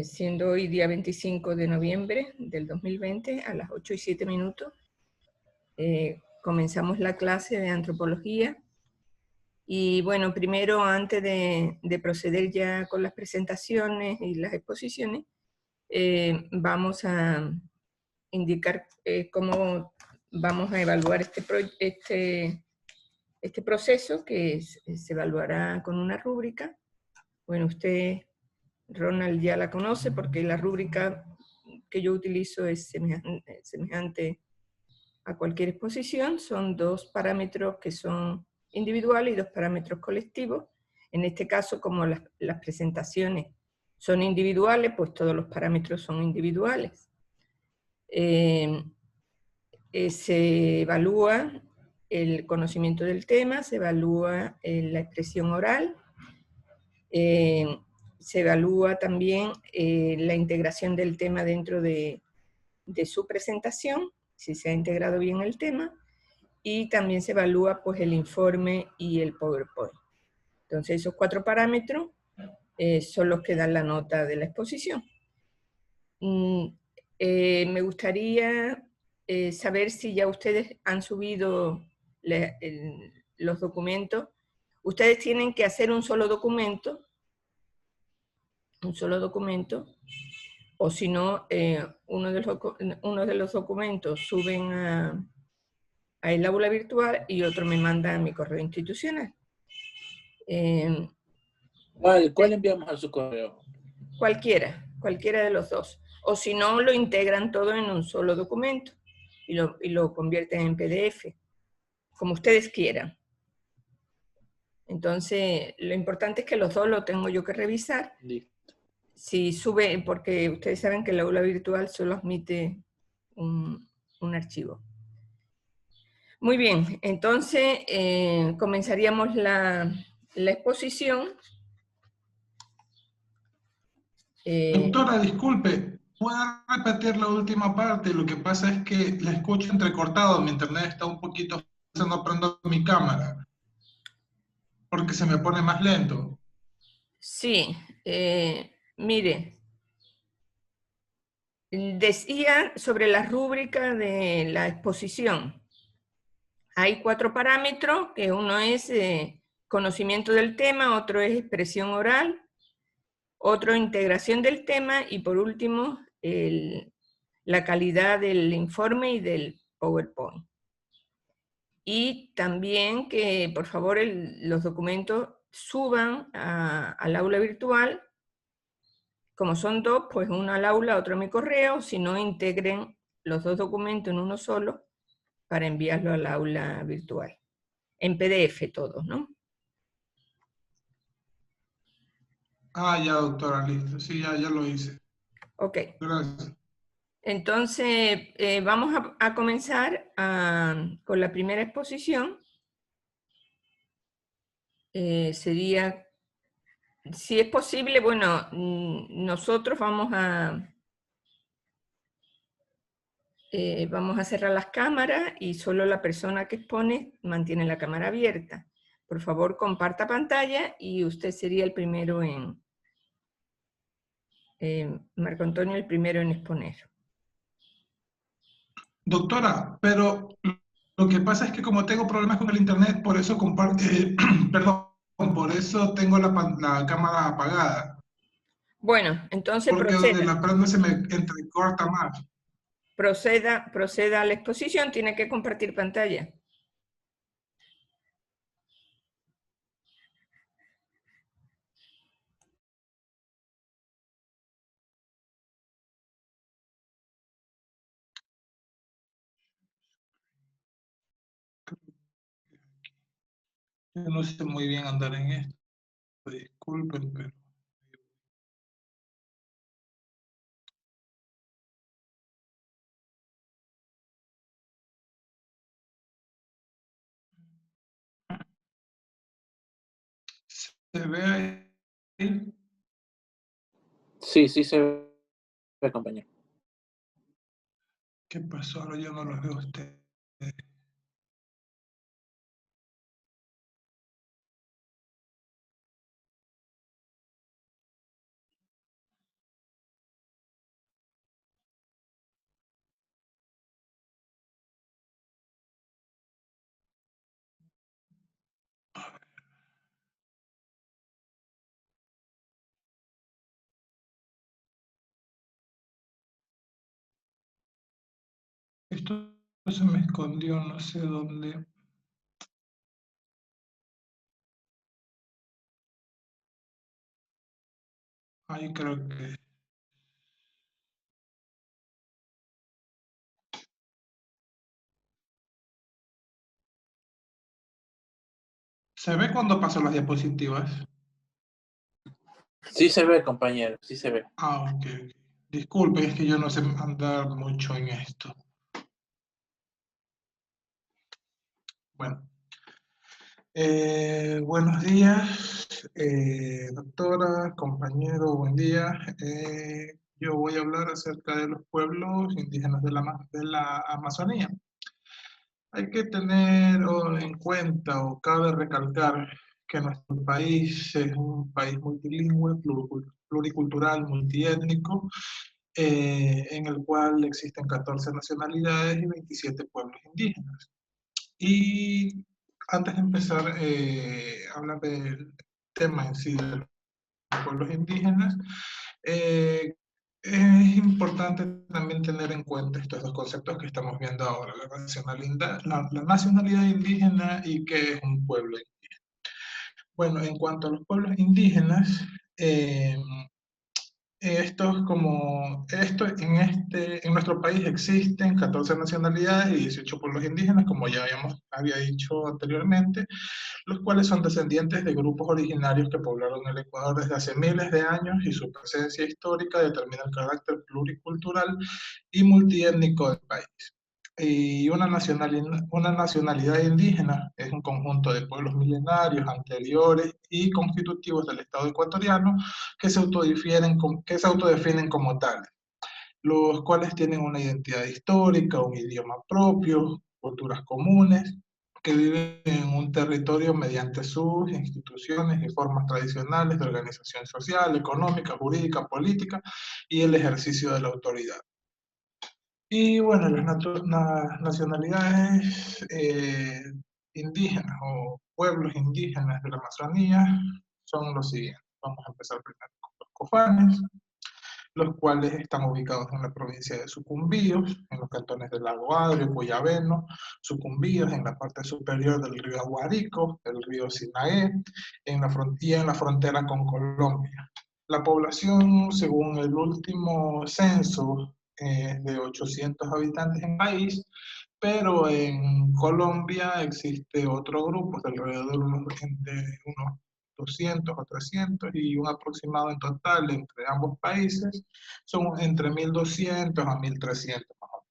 siendo hoy día 25 de noviembre del 2020 a las 8:07. Comenzamos la clase de antropología. Y bueno, primero, antes de proceder ya con las presentaciones y las exposiciones, vamos a indicar cómo vamos a evaluar este proceso, que se evaluará con una rúbrica. Bueno, usted, Ronald, ya la conoce porque la rúbrica que yo utilizo es semejante a cualquier exposición. Son 2 parámetros que son individuales y 2 parámetros colectivos. En este caso, como las presentaciones son individuales, pues todos los parámetros son individuales. Se evalúa el conocimiento del tema, se evalúa la expresión oral, se evalúa también la integración del tema dentro de su presentación, si se ha integrado bien el tema, y también se evalúa pues el informe y el PowerPoint. Entonces esos 4 parámetros son los que dan la nota de la exposición. Me gustaría saber si ya ustedes han subido los documentos. Ustedes tienen que hacer un solo documento, o si no, uno de los documentos suben a el aula virtual y otro me manda a mi correo institucional. ¿Cuál enviamos a su correo? Cualquiera de los dos. O si no, lo integran todo en un solo documento y lo convierten en PDF, como ustedes quieran. Entonces, lo importante es que los dos lo tengo yo que revisar. Listo. Si sube, porque ustedes saben que el aula virtual solo admite un archivo. Muy bien, entonces comenzaríamos la exposición. Doctora, disculpe, ¿puede repetir la última parte? Lo que pasa es que la escucho entrecortado, mi internet está un poquito, no prendo mi cámara, porque se me pone más lento. Sí, mire, decía sobre la rúbrica de la exposición. Hay 4 parámetros, que uno es conocimiento del tema, otro es expresión oral, otro integración del tema y por último la calidad del informe y del PowerPoint. Y también que por favor los documentos suban al aula virtual. Como son 2, pues uno al aula, otro a mi correo. Si no, integren los 2 documentos en uno solo para enviarlo al aula virtual. En PDF todos, ¿no? Ah, ya, doctora, listo. Sí, ya lo hice. Ok. Gracias. Entonces, vamos a comenzar con la primera exposición. Sería, si es posible, bueno, nosotros vamos a cerrar las cámaras y solo la persona que expone mantiene la cámara abierta. Por favor, comparta pantalla y usted sería el primero Marco Antonio, el primero en exponer. Doctora, pero lo que pasa es que como tengo problemas con el internet, por eso perdón, por eso tengo la cámara apagada. Bueno, entonces Porque donde la prendo se me entrecorta más. proceda a la exposición, tiene que compartir pantalla. Yo no sé muy bien andar en esto. Disculpen, pero... ¿Se ve ahí? Sí, se ve, compañero. ¿Qué pasó? Ahora yo no los veo a ustedes. Esto se me escondió, no sé dónde. Ahí creo que... ¿Se ve cuando paso las diapositivas? Sí se ve, compañero, sí se ve. Ah, ok. Disculpe, es que yo no sé andar mucho en esto. Bueno. Buenos días, doctora, compañero, buen día. Yo voy a hablar acerca de los pueblos indígenas de la Amazonía. Hay que tener en cuenta o cabe recalcar que nuestro país es un país multilingüe, pluricultural, multiétnico, en el cual existen 14 nacionalidades y 27 pueblos indígenas. Y antes de empezar a hablar del tema en sí de los pueblos indígenas, es importante también tener en cuenta estos dos conceptos que estamos viendo ahora, la nacionalidad indígena y qué es un pueblo indígena. Bueno, en cuanto a los pueblos indígenas, en nuestro país existen 14 nacionalidades y 18 pueblos indígenas, como ya había dicho anteriormente, los cuales son descendientes de grupos originarios que poblaron el Ecuador desde hace miles de años y su presencia histórica determina el carácter pluricultural y multiétnico del país. Y una nacionalidad indígena es un conjunto de pueblos milenarios, anteriores y constitutivos del Estado ecuatoriano que se autodefinen como tales, los cuales tienen una identidad histórica, un idioma propio, culturas comunes, que viven en un territorio mediante sus instituciones y formas tradicionales de organización social, económica, jurídica, política y el ejercicio de la autoridad. Y bueno, las nacionalidades indígenas o pueblos indígenas de la Amazonía son los siguientes. Vamos a empezar primero con los cofanes, los cuales están ubicados en la provincia de Sucumbíos, en los cantones del Lago Agrio, Cuyabeno, Sucumbíos, en la parte superior del río Aguarico, el río Sinaé, y en la frontera con Colombia. La población, según el último censo, es de 800 habitantes en el país, pero en Colombia existe otro grupo, de alrededor de unos 200 o 300, y un aproximado en total entre ambos países son entre 1200 a 1300 más o menos.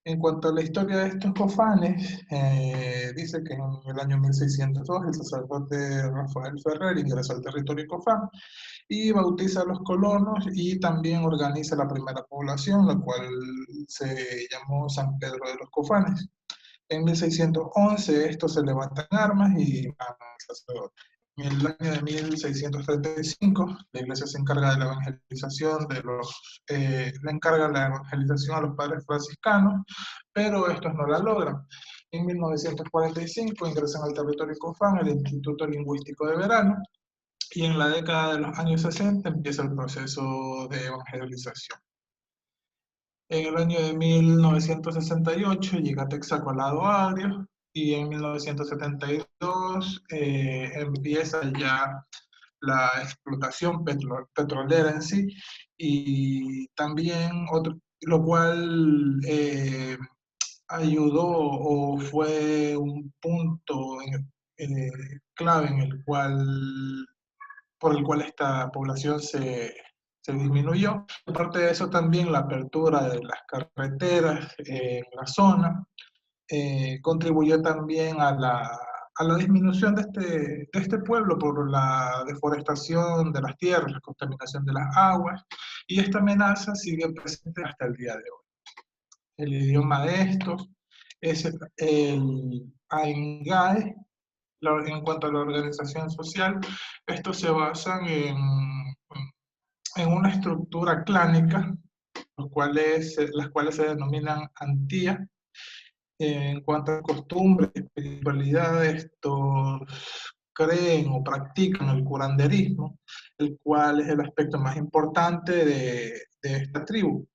En cuanto a la historia de estos cofanes, dice que en el año 1602 el sacerdote Rafael Ferrer ingresó al territorio cofán y bautiza a los colonos y también organiza la primera población, la cual se llamó San Pedro de los Cofanes. En 1611 estos se levantan armas y matan al sacerdote. En el año de 1635 la iglesia se encarga de la evangelización le encarga la evangelización a los padres franciscanos, pero estos no la logran. En 1945 ingresan al territorio cofán el Instituto Lingüístico de Verano, y en la década de los años 60 empieza el proceso de evangelización. En el año de 1968 llega a Texaco al Lago Agrio, y en 1972 empieza ya la explotación petrolera en sí, y también lo cual ayudó o fue un punto clave por el cual esta población se disminuyó. Aparte de eso, también la apertura de las carreteras en la zona contribuyó también a la disminución de este pueblo por la deforestación de las tierras, la contaminación de las aguas, y esta amenaza sigue presente hasta el día de hoy. El idioma de estos es el Aingae. En cuanto a la organización social, estos se basan en una estructura clánica, las cuales se denominan antía. En cuanto a costumbres y espiritualidades, estos creen o practican el curanderismo, el cual es el aspecto más importante de esta tribu.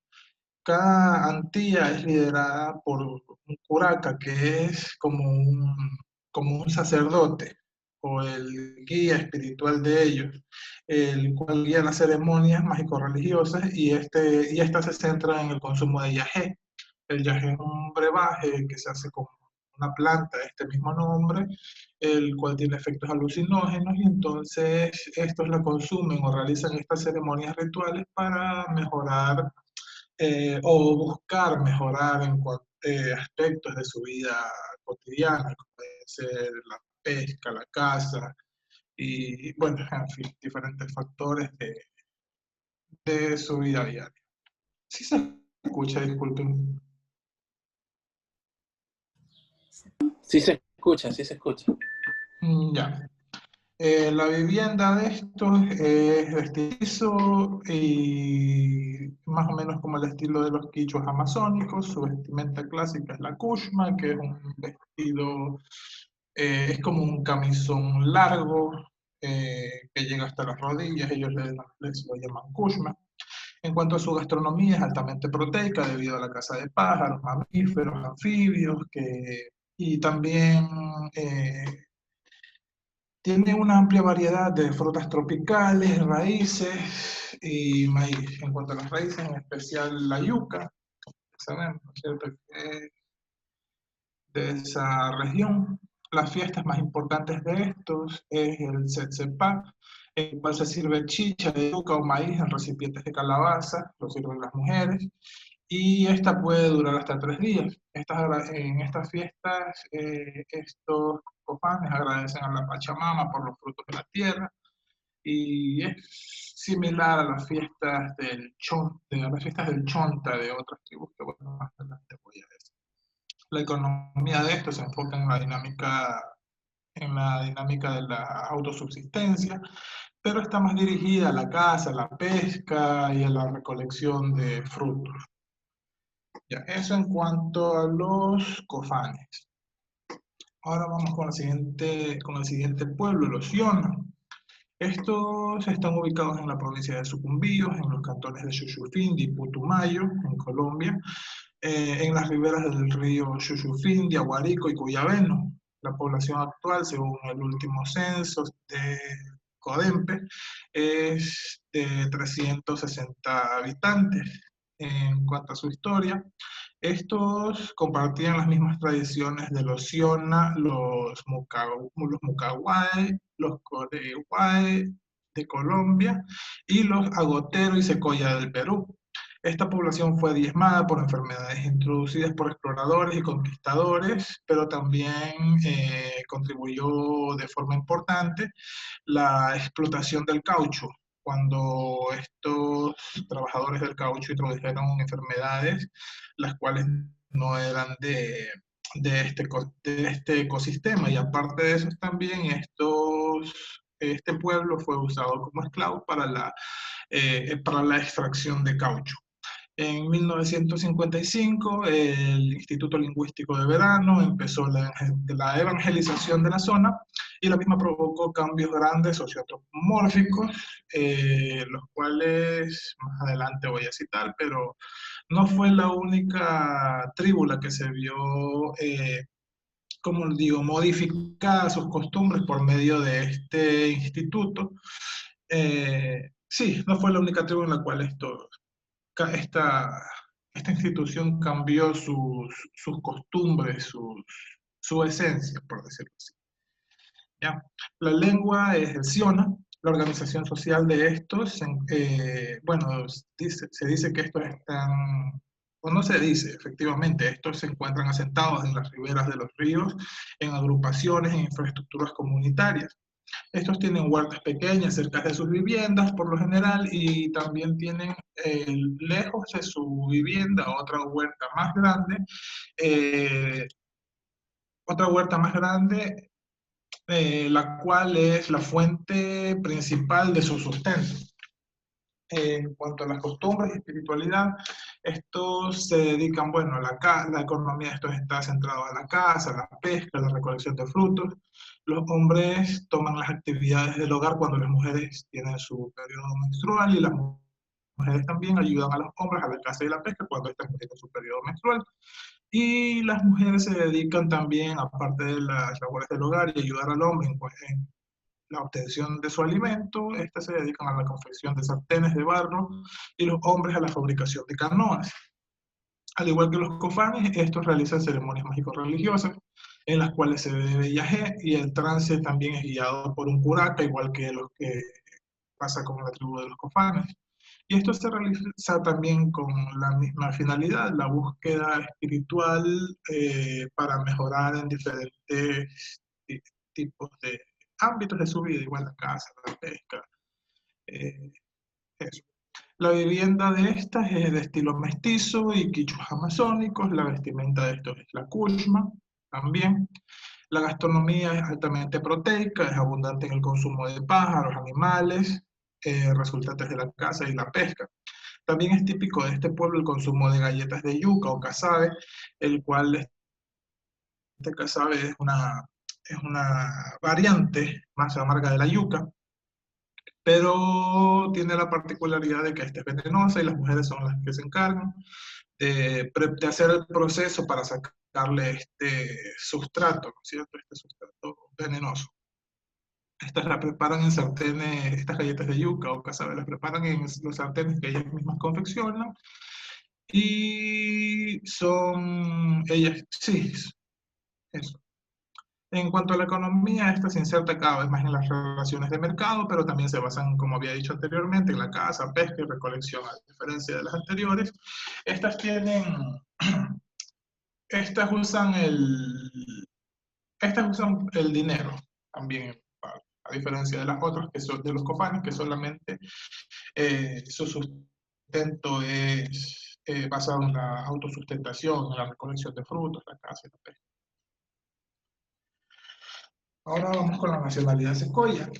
Cada antilla es liderada por un curaca, que es como un sacerdote o el guía espiritual de ellos, el cual guía las ceremonias mágico-religiosas y esta se centra en el consumo de yagé. El yagé es un brebaje que se hace con una planta de este mismo nombre, el cual tiene efectos alucinógenos y entonces estos la consumen o realizan estas ceremonias rituales para mejorar o buscar mejorar en aspectos de su vida cotidiana, como puede ser la pesca, la caza y, bueno, en fin, diferentes factores de su vida diaria. Sí se escucha, disculpen. Sí se escucha, sí se escucha. Ya. La vivienda de estos es de estilizo y más o menos como el estilo de los quichuas amazónicos. Su vestimenta clásica es la kushma, que es un vestido, es como un camisón largo que llega hasta las rodillas, ellos les lo llaman kushma. En cuanto a su gastronomía, es altamente proteica debido a la caza de pájaros, mamíferos, anfibios, y también tiene una amplia variedad de frutas tropicales, raíces y maíz. En cuanto a las raíces, en especial la yuca, sabemos, ¿no es cierto?, que es de esa región. Las fiestas más importantes de estos es el Tzetzepa, en el cual se sirve chicha de yuca o maíz en recipientes de calabaza, lo sirven las mujeres, y esta puede durar hasta 3 días. En estas fiestas, estos cofanes agradecen a la Pachamama por los frutos de la tierra, y es similar a las fiestas del Chonta de otras tribus que, bueno, más adelante voy a decir. La economía de esto se enfoca en la dinámica de la autosubsistencia, pero está más dirigida a la caza, a la pesca y a la recolección de frutos. Ya, eso en cuanto a los cofanes. Ahora vamos con el siguiente pueblo, los Iona. Estos están ubicados en la provincia de Sucumbíos, en los cantones de Xuxufindi y Putumayo, en Colombia, en las riberas del río Xuxufindi, Aguarico y Cuyabeno. La población actual, según el último censo de CODEMPE, es de 360 habitantes. En cuanto a su historia, estos compartían las mismas tradiciones de los Siona, los Mucaguay, los Coreguay de Colombia y los Agotero y Secoya del Perú. Esta población fue diezmada por enfermedades introducidas por exploradores y conquistadores, pero también contribuyó de forma importante la explotación del caucho. Cuando estos trabajadores del caucho introdujeron enfermedades, las cuales no eran de este ecosistema, y aparte de eso también este pueblo fue usado como esclavo para la extracción de caucho. En 1955, el Instituto Lingüístico de Verano empezó la evangelización de la zona, y la misma provocó cambios grandes socioantropomórficos, los cuales más adelante voy a citar, pero no fue la única tribu la que se vio, como digo, modificada sus costumbres por medio de este instituto. Sí, no fue la única tribu en la cual esta institución cambió sus costumbres, su esencia, por decirlo así. ¿Ya? La lengua es el Siona. La organización social de estos, bueno, se dice que estos están, o no se dice, efectivamente, estos se encuentran asentados en las riberas de los ríos, en agrupaciones, en infraestructuras comunitarias. Estos tienen huertas pequeñas cerca de sus viviendas, por lo general, y también tienen lejos de su vivienda otra huerta más grande, la cual es la fuente principal de su sustento. En cuanto a las costumbres y espiritualidad, estos se dedican, bueno, la economía de estos está centrada a la caza, a la pesca, a la recolección de frutos. Los hombres toman las actividades del hogar cuando las mujeres tienen su periodo menstrual, y las mujeres también ayudan a los hombres a la caza y la pesca cuando están en su periodo menstrual. Y las mujeres se dedican también, aparte de las labores del hogar y ayudar al hombre en la obtención de su alimento, estas se dedican a la confección de sartenes de barro y los hombres a la fabricación de canoas. Al igual que los cofanes, estos realizan ceremonias mágico-religiosas en las cuales se bebe yagé y el trance también es guiado por un curaca, igual que los que pasa con la tribu de los cofanes. Y esto se realiza también con la misma finalidad, la búsqueda espiritual para mejorar en diferentes tipos de ámbitos de su vida, igual la caza, la pesca, eso. La vivienda de estas es de estilo mestizo y quichus amazónicos, la vestimenta de estos es la kushma también. La gastronomía es altamente proteica, es abundante en el consumo de pájaros, animales, resultantes de la caza y la pesca. También es típico de este pueblo el consumo de galletas de yuca o casabe, el cual este casabe es una variante más amarga de la yuca, pero tiene la particularidad de que esta es venenosa y las mujeres son las que se encargan de hacer el proceso para sacarle este sustrato, ¿no es cierto? Este sustrato venenoso. Estas las preparan en sartenes, estas galletas de yuca o casabe las preparan en los sartenes que ellas mismas confeccionan y son ellas, sí, eso. En cuanto a la economía, esta se inserta cada vez más en las relaciones de mercado, pero también se basan, como había dicho anteriormente, en la caza, pesca y recolección, a diferencia de las anteriores. Estas tienen, estas usan el dinero también, a diferencia de las otras, que son de los cofanes, que solamente su sustento es basado en la autosustentación, en la recolección de frutos, la caza y la pesca. Ahora vamos con la nacionalidad secoya.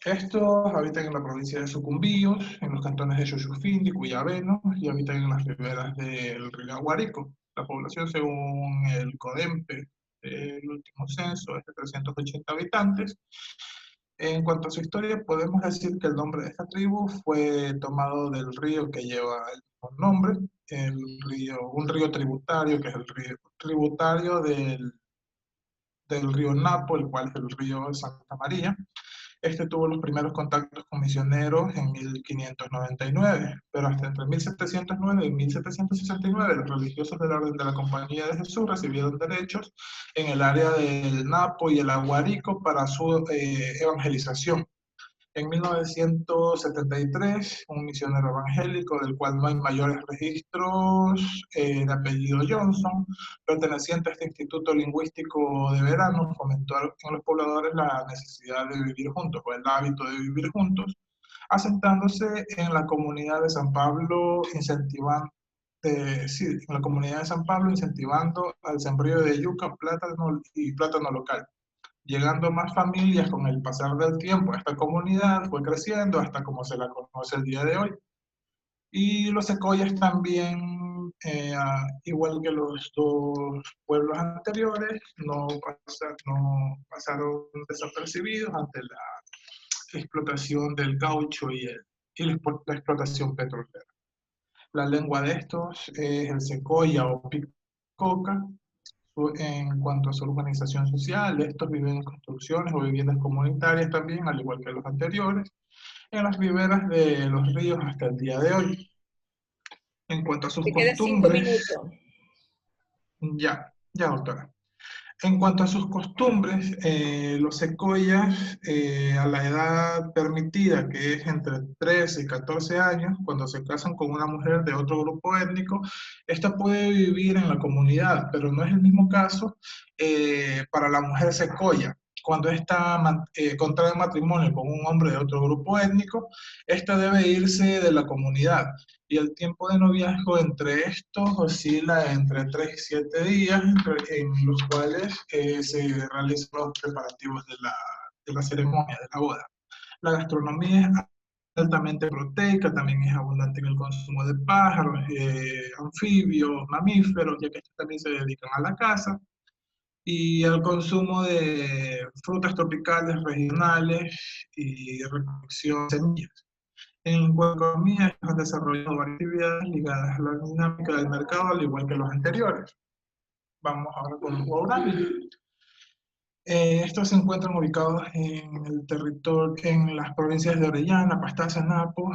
Estos habitan en la provincia de Sucumbíos, en los cantones de Xochufindi, Cuyabeno, y habitan en las riberas del río Aguarico. La población, según el CODEMPE, el último censo, es de 380 habitantes. En cuanto a su historia, podemos decir que el nombre de esta tribu fue tomado del río que lleva el mismo nombre, un río tributario, que es el río tributario del río Napo, el cual es el río Santa María. Este tuvo los primeros contactos con misioneros en 1599, pero hasta entre 1709 y 1769 los religiosos de la Orden de la Compañía de Jesús recibieron derechos en el área del Napo y el Aguarico para su evangelización. En 1973, un misionero evangélico, del cual no hay mayores registros, de apellido Johnson, perteneciente a este Instituto Lingüístico de Verano, fomentó en los pobladores la necesidad de vivir juntos, o el hábito de vivir juntos, asentándose en la comunidad de San Pablo, incentivando al sembrío de yuca, plátano y plátano local. Llegando más familias con el pasar del tiempo, esta comunidad fue creciendo hasta como se la conoce el día de hoy. Y los secoyas también, igual que los dos pueblos anteriores, no pasaron desapercibidos ante la explotación del caucho y la explotación petrolera. La lengua de estos es el secoya o picoca. En cuanto a su organización social, estos viven en construcciones o viviendas comunitarias también, al igual que los anteriores, en las riberas de los ríos hasta el día de hoy. En cuanto a sus costumbres... Ya, doctora. En cuanto a sus costumbres, los secoyas, a la edad permitida, que es entre 13 y 14 años, cuando se casan con una mujer de otro grupo étnico, esta puede vivir en la comunidad, pero no es el mismo caso para la mujer secoya. Cuando ésta contrae matrimonio con un hombre de otro grupo étnico, ésta debe irse de la comunidad. Y el tiempo de noviazgo entre estos oscila entre 3 y 7 días, en los cuales se realizan los preparativos de la ceremonia, de la boda. La gastronomía es altamente proteica, también es abundante en el consumo de pájaros, anfibios, mamíferos, ya que estos también se dedican a la caza, y al consumo de frutas tropicales regionales y recolección de semillas. En cuanto a economía, han desarrollado varias actividades ligadas a la dinámica del mercado, al igual que los anteriores. Vamos ahora con los guaraníes. Estos se encuentran ubicados en el territorio, en las provincias de Orellana, Pastaza, Napo,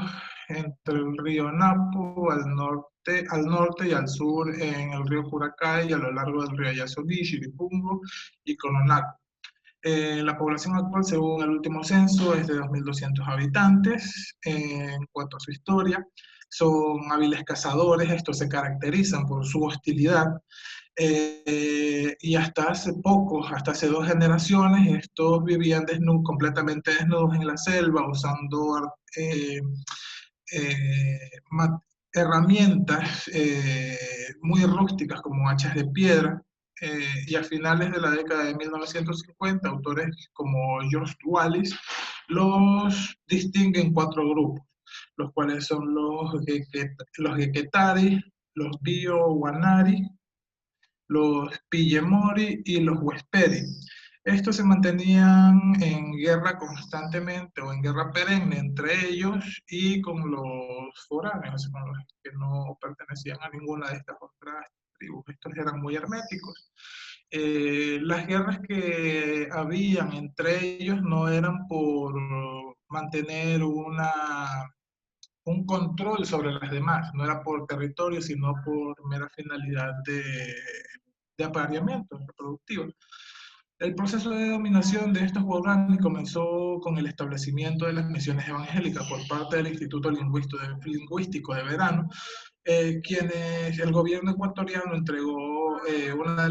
entre el río Napo al norte y al sur en el río Curacay y a lo largo del río Ayasoní, Chiripungo y Cononaco. La población actual, según el último censo, es de 2.200 habitantes. En cuanto a su historia, son hábiles cazadores, estos se caracterizan por su hostilidad. Y hasta hace poco, hasta hace 2 generaciones, estos vivían completamente desnudos en la selva, usando eh, herramientas muy rústicas como hachas de piedra. Y a finales de la década de 1950, autores como George Wallace los distinguen 4 grupos, los cuales son los Gequetari, los Bio-Wanari, los Pillemori y los Huesperi. Estos se mantenían en guerra constantemente o en guerra perenne entre ellos y con los foráneos, con los que no pertenecían a ninguna de estas otras tribus. Estos eran muy herméticos. Las guerras que habían entre ellos no eran por mantener un control sobre las demás, no era por territorio, sino por mera finalidad de apareamiento reproductivo. El proceso de dominación de estos guaraní comenzó con el establecimiento de las misiones evangélicas por parte del Instituto Lingüístico de Verano, quienes el gobierno ecuatoriano entregó una de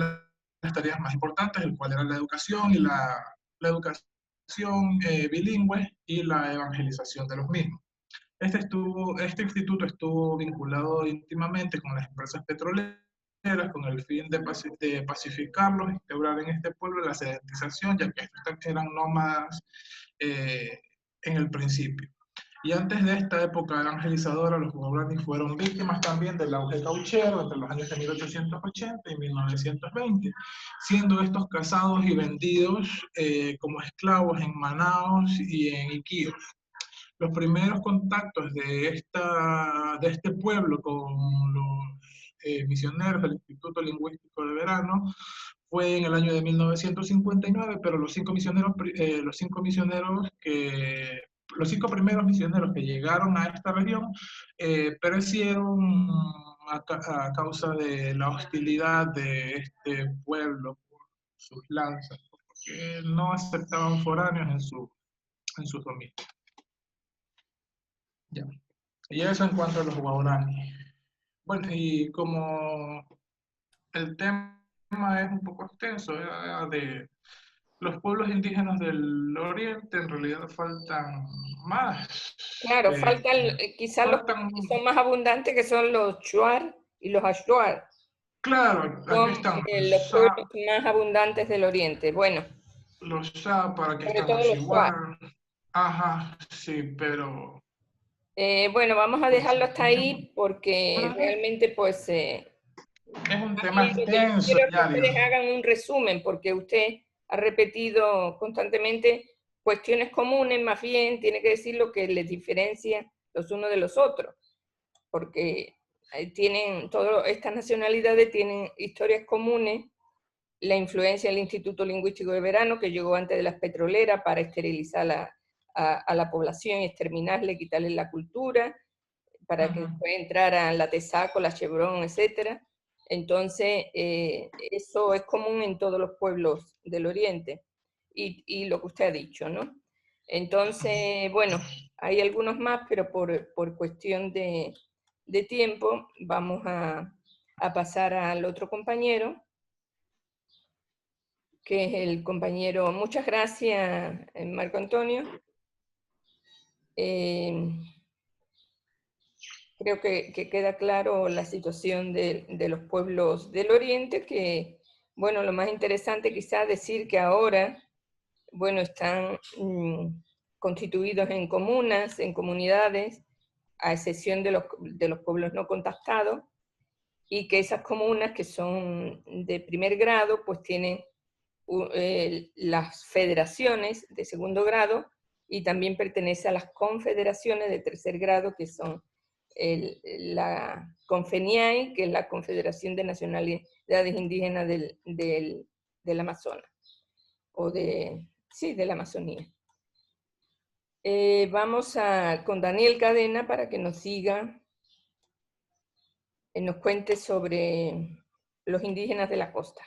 las tareas más importantes, el cual era la educación y la educación bilingüe y la evangelización de los mismos. Este instituto estuvo vinculado íntimamente con las empresas petroleras con el fin de pacificarlos, instaurar en este pueblo la sedentización, ya que estos eran nómadas en el principio. Y antes de esta época evangelizadora, los guaraní fueron víctimas también del auge gauchero entre los años de 1880 y 1920, siendo estos cazados y vendidos como esclavos en Manaos y en Iquitos. Los primeros contactos de este pueblo con los misioneros del Instituto Lingüístico de Verano fue en el año de 1959, pero los 5 primeros misioneros que llegaron a esta región perecieron a causa de la hostilidad de este pueblo por sus lanzas, porque no aceptaban foráneos en sus dominios. Ya. Y eso en cuanto a los guaraní. Bueno, y como el tema es un poco extenso, de los pueblos indígenas del oriente, en realidad faltan más. Claro, faltan quizás los que son más abundantes, que son los Shuar y los Ashuar. Claro, Son aquí están los pueblos más abundantes del oriente. Bueno. Los Shapar, aquí Sobre están todo los los Shuar. Iguar. Ajá, sí, pero... Bueno, vamos a dejarlo hasta ahí porque realmente pues... es un tema extenso. Quiero que ustedes hagan un resumen porque usted ha repetido constantemente cuestiones comunes, más bien tiene que decir lo que les diferencia los unos de los otros, porque todas estas nacionalidades tienen historias comunes, la influencia del Instituto Lingüístico de Verano, que llegó antes de las petroleras para esterilizar a la población y exterminarle, quitarle la cultura, para que después entraran la Tesaco, la Chevron, etc. Entonces, eso es común en todos los pueblos del Oriente, y lo que usted ha dicho, ¿no? Entonces, bueno, hay algunos más, pero por cuestión de tiempo vamos a pasar al otro compañero, que es el compañero, muchas gracias, Marco Antonio. Creo que queda claro la situación de los pueblos del Oriente, que, bueno, lo más interesante quizás decir que ahora, bueno, están constituidos en comunas, en comunidades, a excepción de los pueblos no contactados, y que esas comunas que son de primer grado, pues tienen las federaciones de segundo grado, y también pertenece a las confederaciones de tercer grado, que son la CONFENIAE, que es la Confederación de Nacionalidades Indígenas del Amazonas, o sí, de la Amazonía. Vamos con Daniel Cadena para que nos siga, nos cuente sobre los indígenas de la costa.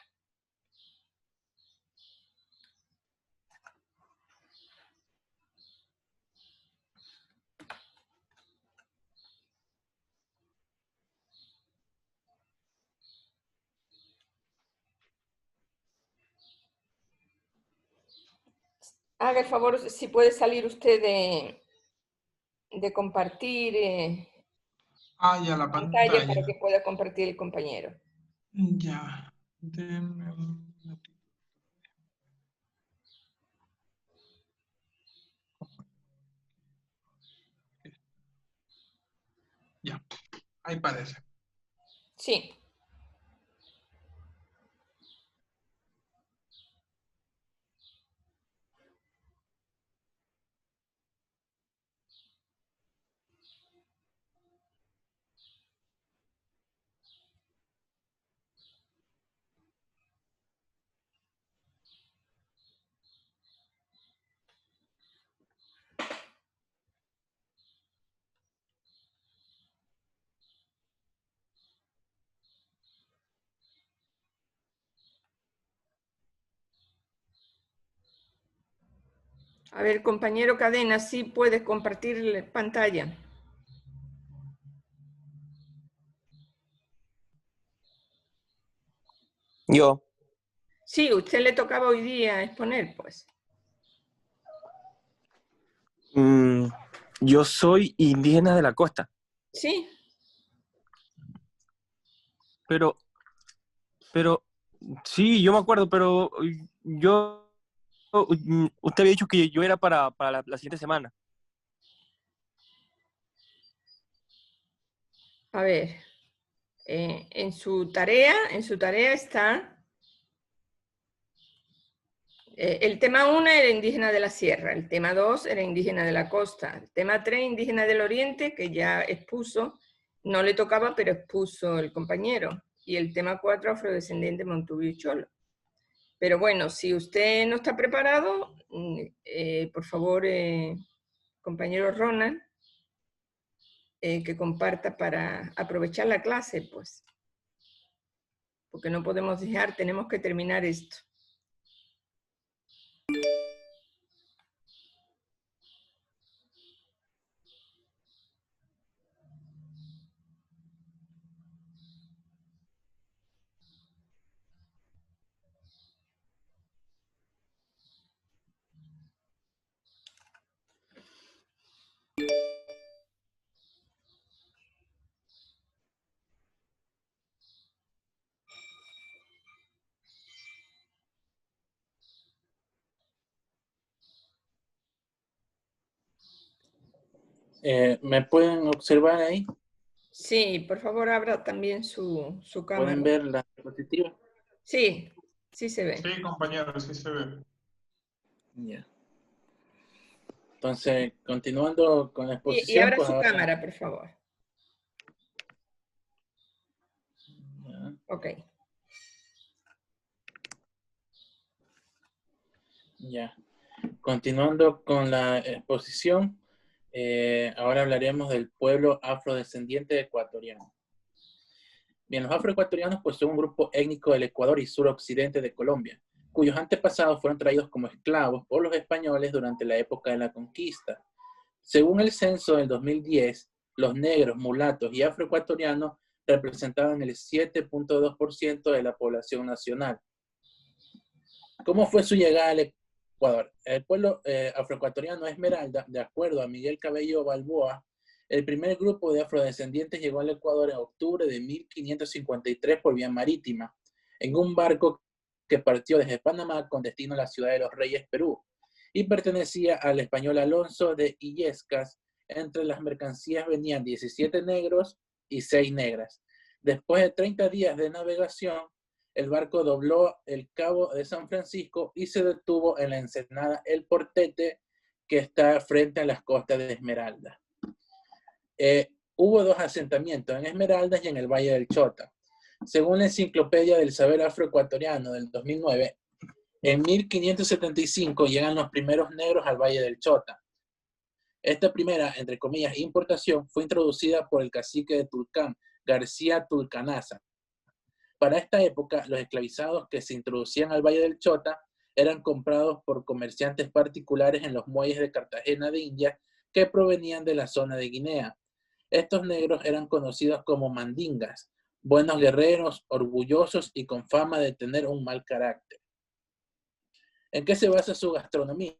Haga el favor, si puede salir usted de compartir ya la pantalla para pantalla. que pueda compartir el compañero. Ya. Denme un minutito. Ya, ahí parece. Sí. A ver, compañero Cadena, sí puedes compartir pantalla. Yo. Sí, usted le tocaba hoy día exponer, pues. Yo soy indígena de la costa. Sí. Pero, sí, yo me acuerdo, pero usted había dicho que yo era para la siguiente semana. A ver, en su tarea está... el tema 1 era indígena de la sierra, el tema 2 era indígena de la costa, el tema 3 indígena del oriente, que ya expuso, no le tocaba, pero expuso el compañero, y el tema 4 afrodescendiente Montubi y Cholo. Pero bueno, si usted no está preparado, por favor, compañero Ronald, que comparta para aprovechar la clase, pues. Porque no podemos dejar, tenemos que terminar esto. ¿Me pueden observar ahí? Sí, por favor, abra también su cámara. ¿Pueden ver la diapositiva? Sí, sí se ve. Sí, compañero, sí se ve. Ya. Entonces, continuando con la exposición. Y abra pues su ahora... cámara, por favor. Ya. Ok. Ya. Continuando con la exposición, ahora hablaremos del pueblo afrodescendiente ecuatoriano. Bien, los afroecuatorianos pues son un grupo étnico del Ecuador y suroccidente de Colombia, cuyos antepasados fueron traídos como esclavos por los españoles durante la época de la conquista. Según el censo del 2010, los negros, mulatos y afroecuatorianos representaban el 7.2% de la población nacional. ¿Cómo fue su llegada al Ecuador? El pueblo afroecuatoriano Esmeralda, de acuerdo a Miguel Cabello Balboa, el primer grupo de afrodescendientes llegó al Ecuador en octubre de 1553 por vía marítima, en un barco que partió desde Panamá con destino a la ciudad de Los Reyes, Perú, y pertenecía al español Alonso de Illescas. Entre las mercancías venían 17 negros y 6 negras. Después de 30 días de navegación, el barco dobló el cabo de San Francisco y se detuvo en la ensenada El Portete, que está frente a las costas de Esmeraldas. Hubo 2 asentamientos, en Esmeraldas y en el Valle del Chota. Según la Enciclopedia del Saber Afroecuatoriano del 2009, en 1575 llegan los primeros negros al Valle del Chota. Esta primera, entre comillas, importación fue introducida por el cacique de Tulcán, García Tulcanaza. Para esta época, los esclavizados que se introducían al Valle del Chota eran comprados por comerciantes particulares en los muelles de Cartagena de Indias que provenían de la zona de Guinea. Estos negros eran conocidos como mandingas, buenos guerreros, orgullosos y con fama de tener un mal carácter. ¿En qué se basa su gastronomía?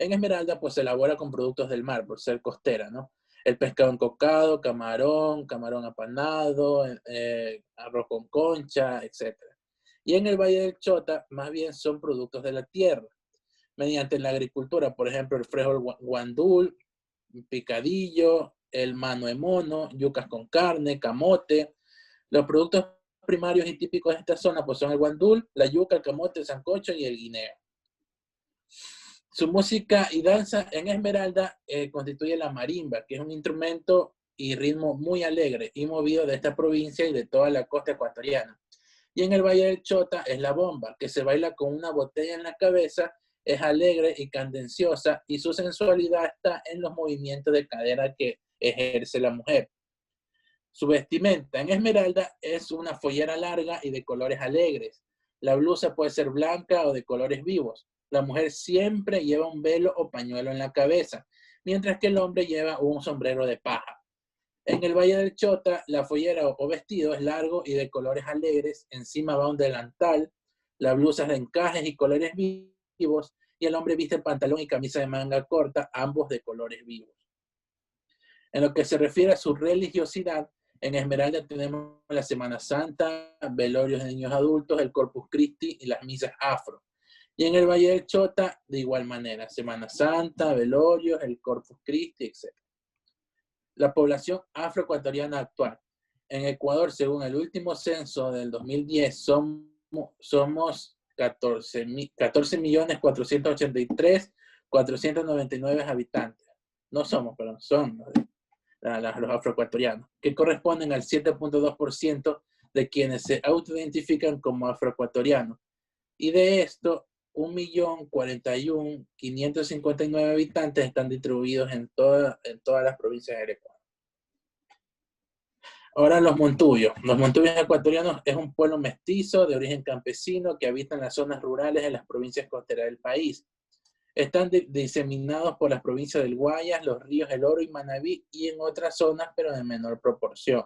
En Esmeralda, pues se elabora con productos del mar, por ser costera, ¿no? El pescado encocado, camarón apanado, arroz con concha, etc. Y en el Valle del Chota, más bien son productos de la tierra. Mediante la agricultura, por ejemplo, el frijol guandul, picadillo, el mano de mono, yucas con carne, camote. Los productos primarios y típicos de esta zona pues son el guandul, la yuca, el camote, el sancocho y el guineo. Su música y danza en Esmeralda constituye la marimba, que es un instrumento y ritmo muy alegre y movido de esta provincia y de toda la costa ecuatoriana. Y en el Valle del Chota es la bomba, que se baila con una botella en la cabeza, es alegre y candenciosa y su sensualidad está en los movimientos de cadera que ejerce la mujer. Su vestimenta en Esmeralda es una follera larga y de colores alegres. La blusa puede ser blanca o de colores vivos. La mujer siempre lleva un velo o pañuelo en la cabeza, mientras que el hombre lleva un sombrero de paja. En el Valle del Chota, la follera o vestido es largo y de colores alegres. Encima va un delantal, la blusa es de encajes y colores vivos, y el hombre viste pantalón y camisa de manga corta, ambos de colores vivos. En lo que se refiere a su religiosidad, en Esmeralda tenemos la Semana Santa, velorios de niños adultos, el Corpus Christi y las misas afro. Y en el Valle del Chota, de igual manera, Semana Santa, velorios, el Corpus Christi, etc. La población afroecuatoriana actual. En Ecuador, según el último censo del 2010, somos 14.483.499 habitantes. No somos, pero son los afroecuatorianos, que corresponden al 7.2% de quienes se autoidentifican como afroecuatorianos. Y de esto, 1.041.559 habitantes están distribuidos en todas las provincias del Ecuador. Ahora los montubios. Los montubios ecuatorianos es un pueblo mestizo de origen campesino que habita en las zonas rurales de las provincias costeras del país. Están diseminados por las provincias del Guayas, los ríos El Oro y Manabí y en otras zonas, pero en menor proporción.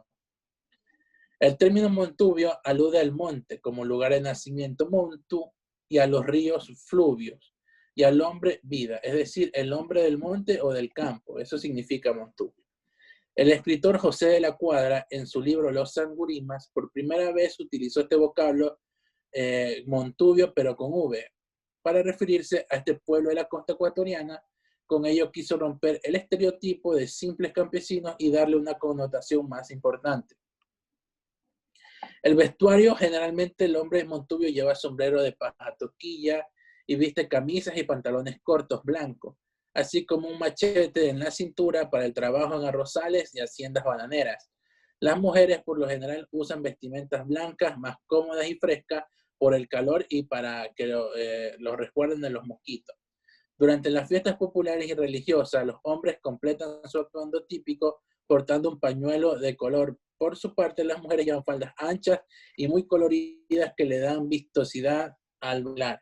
El término montubio alude al monte como lugar de nacimiento montu y a los ríos fluvios y al hombre vida, es decir, el hombre del monte o del campo. Eso significa montubio. El escritor José de la Cuadra, en su libro Los Sangurimas, por primera vez utilizó este vocablo montubio, pero con V, para referirse a este pueblo de la costa ecuatoriana. Con ello quiso romper el estereotipo de simples campesinos y darle una connotación más importante. El vestuario, generalmente el hombre montubio lleva sombrero de paja toquilla y viste camisas y pantalones cortos blancos, así como un machete en la cintura para el trabajo en arrozales y haciendas bananeras. Las mujeres por lo general usan vestimentas blancas más cómodas y frescas por el calor y para que los resguarden de los mosquitos. Durante las fiestas populares y religiosas, los hombres completan su atuendo típico portando un pañuelo de color. Por su parte, las mujeres llevan faldas anchas y muy coloridas que le dan vistosidad al bailar.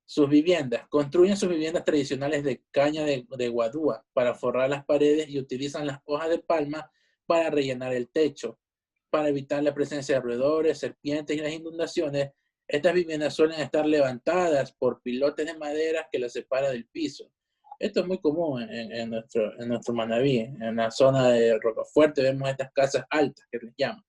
Sus viviendas. Construyen sus viviendas tradicionales de caña de guadúa para forrar las paredes y utilizan las hojas de palma para rellenar el techo. Para evitar la presencia de roedores, serpientes y las inundaciones, estas viviendas suelen estar levantadas por pilotes de madera que las separan del piso. Esto es muy común en nuestro Manabí. En la zona de Rocafuerte vemos estas casas altas que les llaman.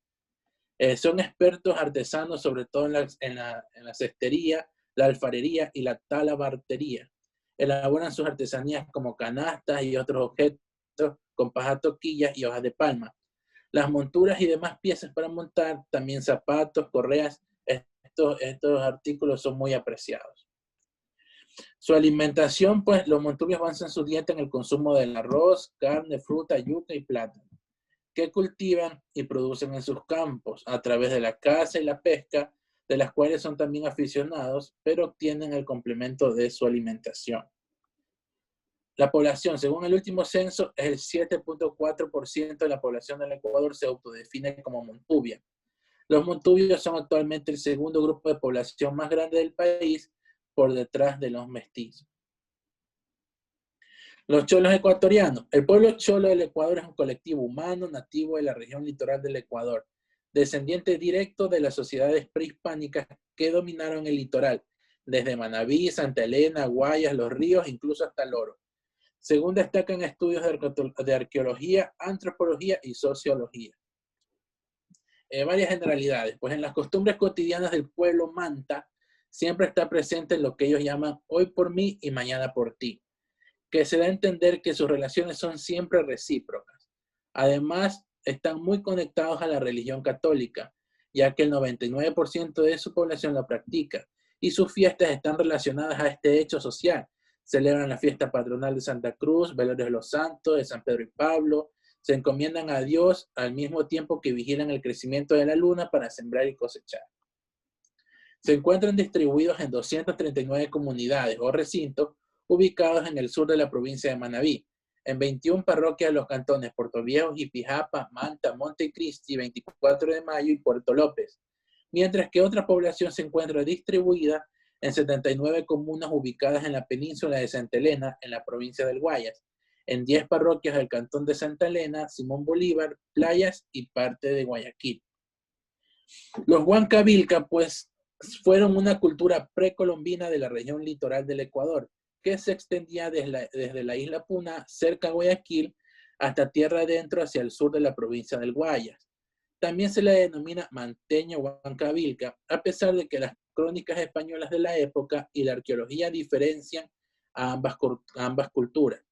Son expertos artesanos, sobre todo en la cestería, la alfarería y la talabartería. Elaboran sus artesanías como canastas y otros objetos con paja toquillas y hojas de palma. Las monturas y demás piezas para montar, también zapatos, correas, estos artículos son muy apreciados. Su alimentación, pues los montubios basan su dieta en el consumo del arroz, carne, fruta, yuca y plátano, que cultivan y producen en sus campos a través de la caza y la pesca, de las cuales son también aficionados, pero obtienen el complemento de su alimentación. La población, según el último censo, es el 7.4% de la población del Ecuador se autodefine como montubia. Los montubios son actualmente el segundo grupo de población más grande del país, por detrás de los mestizos. Los cholos ecuatorianos. El pueblo cholo del Ecuador es un colectivo humano nativo de la región litoral del Ecuador, descendiente directo de las sociedades prehispánicas que dominaron el litoral, desde Manabí, Santa Elena, Guayas, Los Ríos, incluso hasta el Oro. Según destacan estudios de arqueología, antropología y sociología. Varias generalidades. Pues en las costumbres cotidianas del pueblo manta, siempre está presente lo que ellos llaman hoy por mí y mañana por ti, que se da a entender que sus relaciones son siempre recíprocas. Además, están muy conectados a la religión católica, ya que el 99% de su población la practica, y sus fiestas están relacionadas a este hecho social. Celebran la fiesta patronal de Santa Cruz, velorios de los santos, de San Pedro y Pablo, se encomiendan a Dios al mismo tiempo que vigilan el crecimiento de la luna para sembrar y cosechar. Se encuentran distribuidos en 239 comunidades o recintos ubicados en el sur de la provincia de Manabí, en 21 parroquias de los cantones Puerto Viejo, Jipijapa, Manta, Montecristi, 24 de Mayo y Puerto López, mientras que otra población se encuentra distribuida en 79 comunas ubicadas en la península de Santa Elena, en la provincia del Guayas, en 10 parroquias del cantón de Santa Elena, Simón Bolívar, Playas y parte de Guayaquil. Los Huancavilca, pues, fueron una cultura precolombina de la región litoral del Ecuador, que se extendía desde la isla Puna, cerca a Guayaquil, hasta tierra adentro hacia el sur de la provincia del Guayas. También se le denomina manteño Huancavilca, a pesar de que las crónicas españolas de la época y la arqueología diferencian a ambas culturas,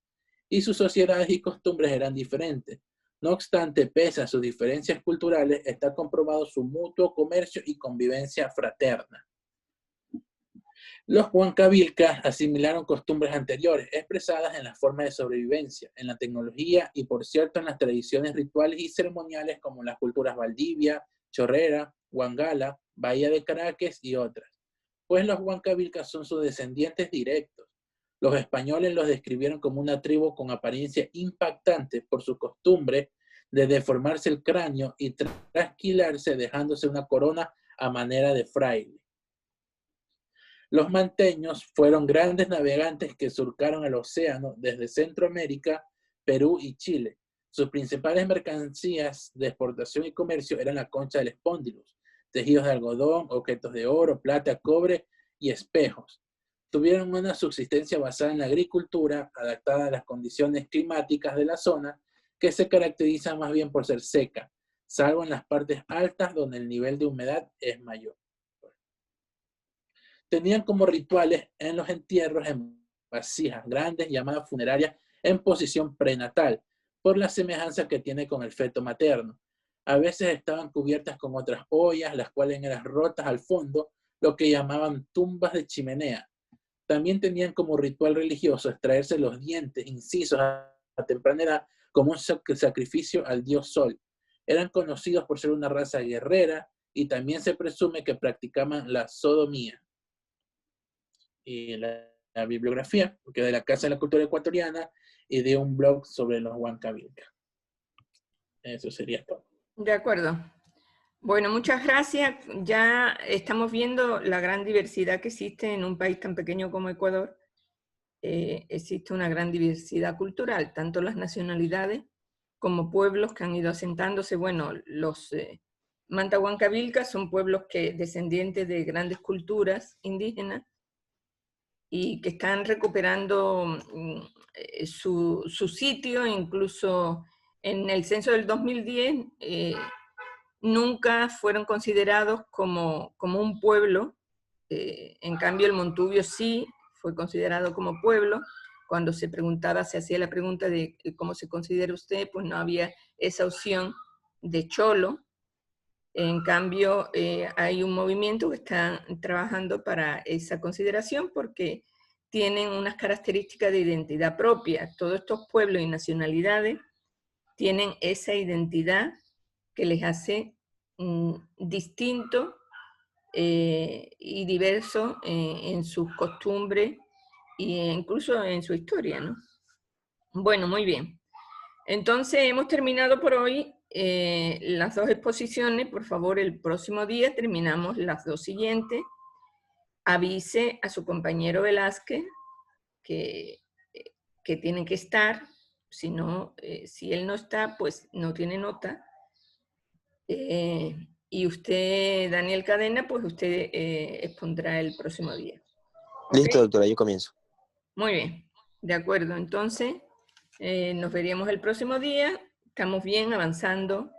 y sus sociedades y costumbres eran diferentes. No obstante, pese a sus diferencias culturales, está comprobado su mutuo comercio y convivencia fraterna. Los Huancavilcas asimilaron costumbres anteriores, expresadas en la forma de sobrevivencia, en la tecnología y, por cierto, en las tradiciones rituales y ceremoniales como las culturas Valdivia, Chorrera, Huangala, Bahía de Caracas y otras. Pues los Huancavilcas son sus descendientes directos. Los españoles los describieron como una tribu con apariencia impactante por su costumbre de deformarse el cráneo y trasquilarse dejándose una corona a manera de fraile. Los manteños fueron grandes navegantes que surcaron el océano desde Centroamérica, Perú y Chile. Sus principales mercancías de exportación y comercio eran la concha del espóndilus, tejidos de algodón, objetos de oro, plata, cobre y espejos. Tuvieron una subsistencia basada en la agricultura, adaptada a las condiciones climáticas de la zona, que se caracteriza más bien por ser seca, salvo en las partes altas donde el nivel de humedad es mayor. Tenían como rituales en los entierros en vasijas grandes llamadas funerarias en posición prenatal, por la semejanza que tiene con el feto materno. A veces estaban cubiertas con otras ollas, las cuales eran rotas al fondo, lo que llamaban tumbas de chimenea. También tenían como ritual religioso extraerse los dientes incisos a temprana edad como un sacrificio al dios Sol. Eran conocidos por ser una raza guerrera y también se presume que practicaban la sodomía. Y la bibliografía, que de la Casa de la Cultura Ecuatoriana y de un blog sobre los Huancavilca. Eso sería todo. De acuerdo. Bueno, muchas gracias. Ya estamos viendo la gran diversidad que existe en un país tan pequeño como Ecuador. Existe una gran diversidad cultural, tanto las nacionalidades como pueblos que han ido asentándose. Bueno, los Manta Huancavilca son pueblos descendientes de grandes culturas indígenas y que están recuperando su sitio. Incluso en el censo del 2010 nunca fueron considerados como un pueblo. En cambio el Montubio sí fue considerado como pueblo. Cuando se hacía la pregunta de cómo se considera usted, pues no había esa opción de cholo. En cambio, hay un movimiento que está trabajando para esa consideración, porque tienen unas características de identidad propia. Todos estos pueblos y nacionalidades tienen esa identidad que les hace distintos y diversos en sus costumbres e incluso en su historia, ¿no? Bueno, muy bien. Entonces, hemos terminado por hoy las 2 exposiciones. Por favor, el próximo día terminamos las 2 siguientes. Avise a su compañero Velázquez que tiene que estar. Si no, si él no está, pues no tiene nota. Y usted, Daniel Cadena, pues usted expondrá el próximo día. ¿Okay? Listo, doctora, yo comienzo. Muy bien, de acuerdo. Entonces, nos veríamos el próximo día. Estamos bien avanzando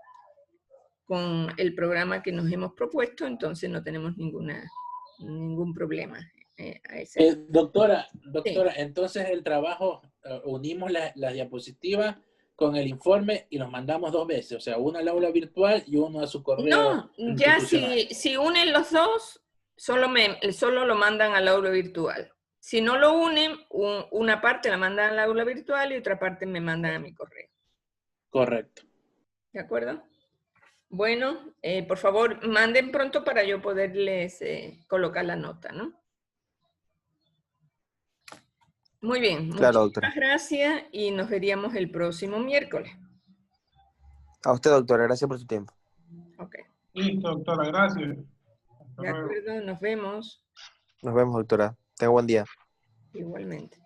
con el programa que nos hemos propuesto, entonces no tenemos ningún problema. Doctora, Sí. entonces el trabajo, unimos las diapositivas con el informe y los mandamos 2 veces, o sea, uno al aula virtual y uno a su correo. No, ya institucional. si unen los dos, solo lo mandan al aula virtual. Si no lo unen, una parte la mandan al aula virtual y otra parte me mandan a mi correo. Correcto. ¿De acuerdo? Bueno, por favor, manden pronto para yo poderles colocar la nota, ¿no? Muy bien, Claro, muchas gracias y nos veríamos el próximo miércoles. A usted, doctora, gracias por su tiempo. Ok. Listo, doctora, gracias. De acuerdo, nos vemos. Nos vemos, doctora. Tenga buen día. Igualmente.